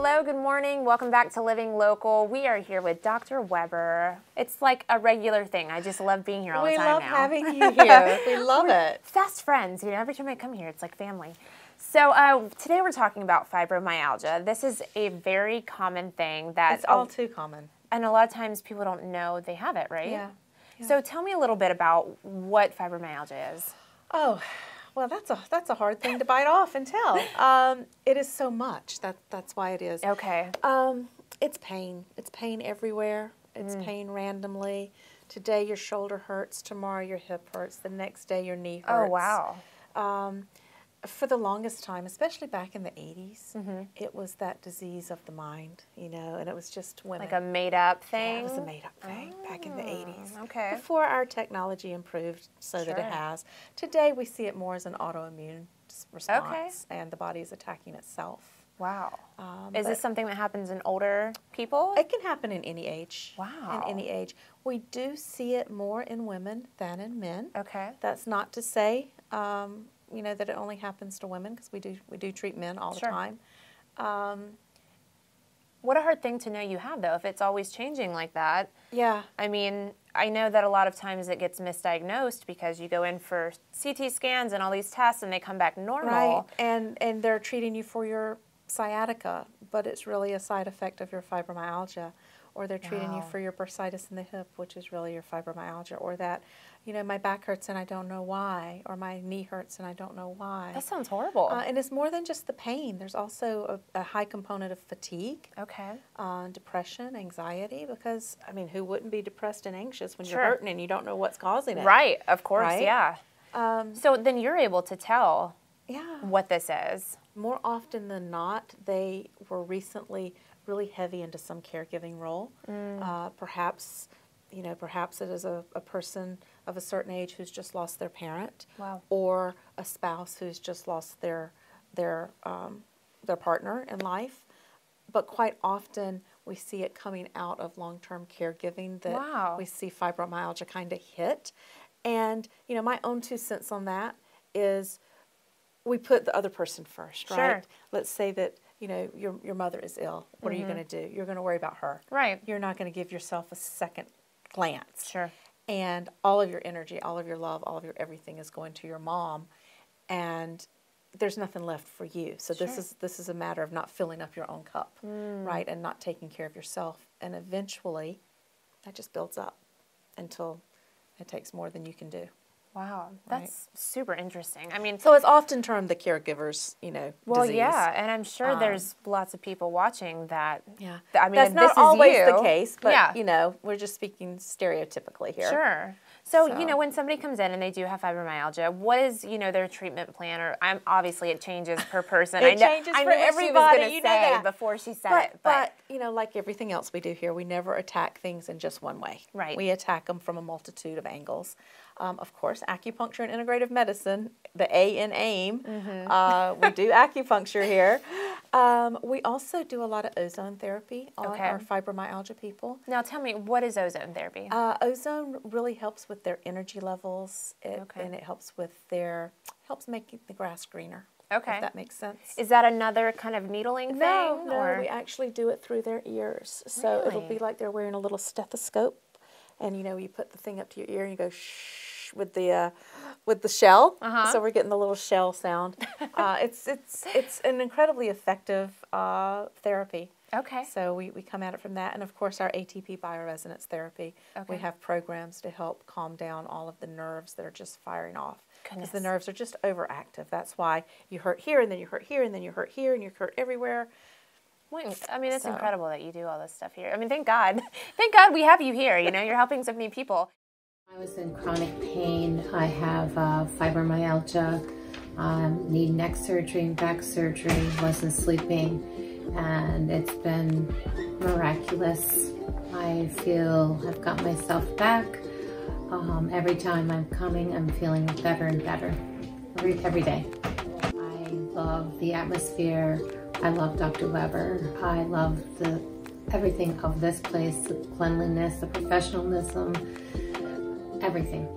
Hello, good morning. Welcome back to Living Local. We are here with Dr. Weber. It's like a regular thing. I just love being here all the time now. We love having you here. We love it. Fast friends. You know, every time I come here, it's like family. So today we're talking about fibromyalgia. This is a very common thing that... It's all too common. And a lot of times people don't know they have it, right? Yeah. So tell me a little bit about what fibromyalgia is. Oh, well, that's a hard thing to bite off and tell. It is so much. That's why it is. Okay. It's pain. It's pain everywhere. It's pain randomly. Today your shoulder hurts. Tomorrow your hip hurts. The next day your knee hurts. Oh, wow. For the longest time, especially back in the 80s, it was that disease of the mind, you know, and it was just women. Like a made-up thing? Yeah, it was a made-up thing back in the 80s. Okay. Before our technology improved so that it has. Today we see it more as an autoimmune response, and the body is attacking itself. Wow. Is this something that happens in older people? It can happen in any age. Wow. In any age. We do see it more in women than in men. Okay. That's not to say... you know, that it only happens to women, because we do treat men all the time. What a hard thing to know you have, though, if it's always changing like that. Yeah. I mean, I know that a lot of times it gets misdiagnosed because you go in for CT scans and all these tests and they come back normal. Right, and they're treating you for your sciatica, but it's really a side effect of your fibromyalgia. Or they're treating you for your bursitis in the hip, which is really your fibromyalgia. Or that, you know, my back hurts and I don't know why. Or my knee hurts and I don't know why. That sounds horrible. And it's more than just the pain. There's also a high component of fatigue. Okay. Depression, anxiety, because, I mean, who wouldn't be depressed and anxious when you're hurting and you don't know what's causing it? Right, of course, right? yeah. So then you're able to tell what this is. More often than not, they were recently really heavy into some caregiving role. Perhaps, you know, perhaps it is a person of a certain age who's just lost their parent. Wow. Or a spouse who's just lost their partner in life. But quite often we see it coming out of long-term caregiving that we see fibromyalgia kind of hit. And, you know, my own 2 cents on that is we put the other person first, right? Let's say that, you know, your mother is ill. What are you going to do? You're going to worry about her. Right. You're not going to give yourself a second glance. Sure. And all of your energy, all of your love, all of your everything is going to your mom, and there's nothing left for you. So this is a matter of not filling up your own cup, right, and not taking care of yourself. And eventually, that just builds up until it takes more than you can do. Wow, that's super interesting. I mean, so it's often termed the caregiver's, you know, well, disease. yeah, and I'm sure there's lots of people watching that. Yeah, I mean, that's not this always is you. the case, but you know, we're just speaking stereotypically here. Sure. So, you know, when somebody comes in and they do have fibromyalgia, what is, you know, their treatment plan? Or obviously it changes per person. It changes for everybody. You know that before she said it. But you know, like everything else we do here, we never attack things in just one way. Right. We attack them from a multitude of angles. Of course, acupuncture and integrative medicine, the A in AIM. We do acupuncture here. We also do a lot of ozone therapy on our fibromyalgia people. Now tell me, what is ozone therapy? Ozone really helps with their energy levels, and it helps with helps make the grass greener. Okay. If that makes sense. Is that another kind of needling thing? No, we actually do it through their ears. So it'll be like they're wearing a little stethoscope, and you know, you put the thing up to your ear and you go shh with the shell. So we're getting the little shell sound. It's an incredibly effective therapy. Okay. So we come at it from that, and of course our ATP bioresonance therapy. We have programs to help calm down all of the nerves that are just firing off. Because the nerves are just overactive. That's why you hurt here, and then you hurt here, and then you hurt here, and you hurt everywhere. I mean, it's incredible that you do all this stuff here. I mean, thank God. Thank God we have you here. You know, you're helping so many people. I was in chronic pain. I have fibromyalgia, need neck surgery and back surgery, wasn't sleeping, and it's been miraculous. I feel I've got myself back. Every time I'm coming, I'm feeling better and better every day. I love the atmosphere. I love Dr. Weber. I love everything of this place, the cleanliness, the professionalism, everything.